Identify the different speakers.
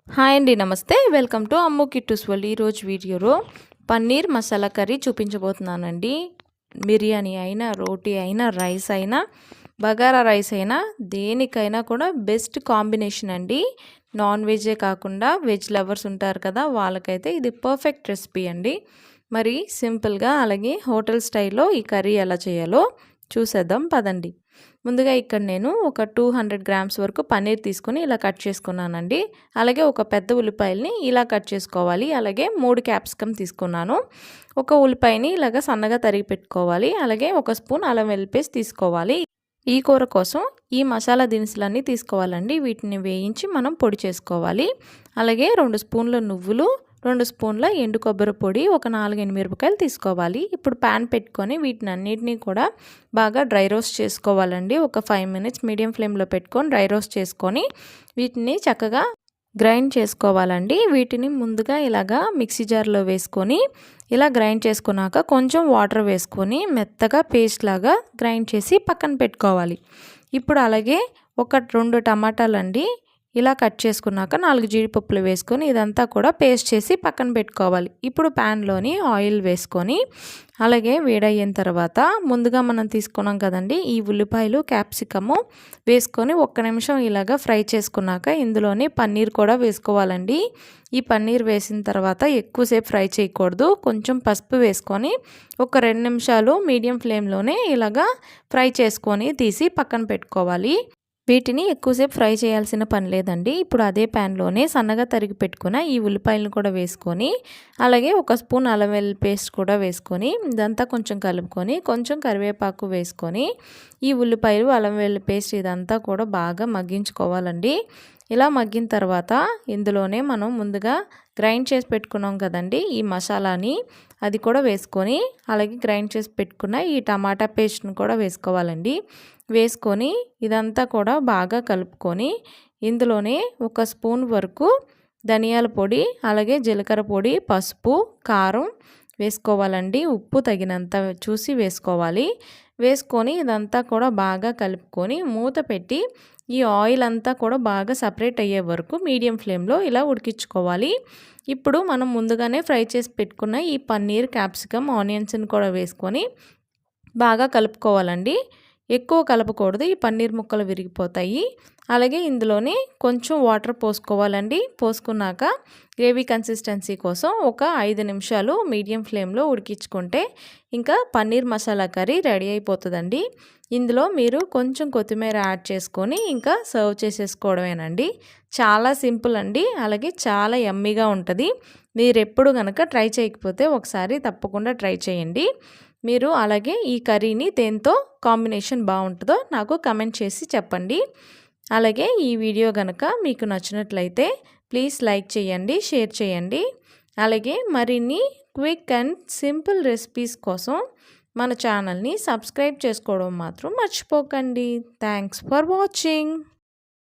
Speaker 1: Hi అండి, నమస్తే. Welcome to Ammu Kittu's world. ఈరోజు వీడియోలో పన్నీర్ మసాలా కర్రీ చూపించబోతున్నానండి. బిర్యానీ అయినా, రోటీ అయినా, రైస్ అయినా, బగారా రైస్ అయినా, దేనికైనా కూడా బెస్ట్ కాంబినేషన్ అండి. నాన్ వెజే కాకుండా వెజ్ లవర్స్ ఉంటారు కదా, వాళ్ళకైతే ఇది పర్ఫెక్ట్ రెసిపీ అండి. మరి సింపుల్గా అలాగే హోటల్ స్టైల్లో ఈ కర్రీ ఎలా చేయాలో చూసేద్దాం పదండి. ముందుగా ఇక్కడ నేను ఒక 200 గ్రామ్స్ వరకు పన్నీర్ తీసుకొని ఇలా కట్ చేసుకున్నానండి. అలాగే ఒక పెద్ద ఉల్లిపాయల్ని ఇలా కట్ చేసుకోవాలి. అలాగే 3 క్యాప్సికమ్ తీసుకున్నాను. ఒక ఉల్లిపాయని ఇలాగ సన్నగా తరిగి పెట్టుకోవాలి. అలాగే ఒక స్పూన్ అల్లం వెల్లుల్లి పేస్ట్ తీసుకోవాలి. ఈ కూర కోసం ఈ మసాలా దినుసులన్నీ తీసుకోవాలండి. వీటిని వేయించి మనం పొడి చేసుకోవాలి. అలాగే 2 స్పూన్ల నువ్వులు, 2 స్పూన్ల ఎండు కొబ్బరి పొడి, ఒక 4 మిరపకాయలు తీసుకోవాలి. ఇప్పుడు ప్యాన్ పెట్టుకొని వీటిని అన్నిటినీ కూడా బాగా డ్రై రోస్ట్ చేసుకోవాలండి. ఒక 5 మినిట్స్ మీడియం ఫ్లేమ్లో పెట్టుకొని డ్రై రోస్ట్ చేసుకొని వీటిని చక్కగా గ్రైండ్ చేసుకోవాలండి. వీటిని ముందుగా ఇలాగా మిక్సీ జార్లో వేసుకొని ఇలా గ్రైండ్ చేసుకున్నాక కొంచెం వాటర్ వేసుకొని మెత్తగా పేస్ట్ లాగా గ్రైండ్ చేసి పక్కన పెట్టుకోవాలి. ఇప్పుడు అలాగే ఒక 2 టమాటాలండి ఇలా కట్ చేసుకున్నాక 4 జీడిపప్పులు వేసుకొని ఇదంతా కూడా పేస్ట్ చేసి పక్కన పెట్టుకోవాలి. ఇప్పుడు ప్యాన్లోని ఆయిల్ వేసుకొని అలాగే వేడయిన తర్వాత ముందుగా మనం తీసుకున్నాం కదండి ఈ ఉల్లిపాయలు, క్యాప్సికము వేసుకొని 1 నిమిషం ఇలాగా ఫ్రై చేసుకున్నాక ఇందులోని పన్నీర్ కూడా వేసుకోవాలండి. ఈ పన్నీర్ వేసిన తర్వాత ఎక్కువసేపు ఫ్రై చేయకూడదు. కొంచెం పసుపు వేసుకొని ఒక 2 నిమిషాలు మీడియం ఫ్లేమ్లోనే ఇలాగా ఫ్రై చేసుకొని తీసి పక్కన పెట్టుకోవాలి. వీటిని ఎక్కువసేపు ఫ్రై చేయాల్సిన పని లేదండి. ఇప్పుడు అదే ప్యాన్లోనే సన్నగా తరిగి పెట్టుకున్న ఈ ఉల్లిపాయలను కూడా వేసుకొని అలాగే ఒక స్పూన్ అల్లం వెల్లుల్లి పేస్ట్ కూడా వేసుకొని ఇదంతా కొంచెం కలుపుకొని కొంచెం కరివేపాకు వేసుకొని ఈ ఉల్లిపాయలు, అల్లం వెల్లుల్లి పేస్ట్ ఇదంతా కూడా బాగా మగ్గించుకోవాలండి. ఇలా మగ్గిన తర్వాత ఇందులోనే మనం ముందుగా గ్రైండ్ చేసి పెట్టుకున్నాం కదండి ఈ మసాలాని, అది కూడా వేసుకొని అలాగే గ్రైండ్ చేసి పెట్టుకున్న ఈ టమాటా పేస్ట్ని కూడా వేసుకోవాలండి. వేసుకొని ఇదంతా కూడా బాగా కలుపుకొని ఇందులోనే ఒక స్పూన్ వరకు ధనియాల పొడి, అలాగే జీలకర్ర పొడి, పసుపు, కారం వేసుకోవాలండి. ఉప్పు తగినంత చూసి వేసుకోవాలి. వేసుకొని ఇదంతా కూడా బాగా కలుపుకొని మూత పెట్టి ఈ ఆయిల్ అంతా కూడా బాగా సపరేట్ అయ్యే వరకు మీడియం ఫ్లేమ్లో ఇలా ఉడికించుకోవాలి. ఇప్పుడు మనం ముందుగానే ఫ్రై చేసి పెట్టుకున్న ఈ పన్నీర్, క్యాప్సికమ్, ఆనియన్స్ని కూడా వేసుకొని బాగా కలుపుకోవాలండి. ఎక్కువ కలపకూడదు, ఈ పన్నీర్ ముక్కలు విరిగిపోతాయి. అలాగే ఇందులోనే కొంచెం వాటర్ పోసుకోవాలండి. పోసుకున్నాక గ్రేవీ కన్సిస్టెన్సీ కోసం ఒక 5 నిమిషాలు మీడియం ఫ్లేమ్లో ఉడికించుకుంటే ఇంకా పన్నీర్ మసాలా కర్రీ రెడీ అయిపోతుందండి. ఇందులో మీరు కొంచెం కొత్తిమీర యాడ్ చేసుకొని ఇంకా సర్వ్ చేసేసుకోవడమేనండి. చాలా సింపుల్ అండి. అలాగే చాలా యమ్మీగా ఉంటుంది. మీరు ఎప్పుడు కనుక ట్రై చేయకపోతే ఒకసారి తప్పకుండా ట్రై చేయండి. మీరు అలాగే ఈ కర్రీని దేంతో కాంబినేషన్ బాగుంటుందో నాకు కమెంట్ చేసి చెప్పండి. అలాగే ఈ వీడియో కనుక మీకు నచ్చినట్లయితే ప్లీజ్ లైక్ చేయండి, షేర్ చేయండి. అలాగే మరిన్ని క్విక్ అండ్ సింపుల్ రెసిపీస్ కోసం మన ఛానల్ని సబ్స్క్రైబ్ చేసుకోవడం మాత్రం మర్చిపోకండి. Thanks for watching.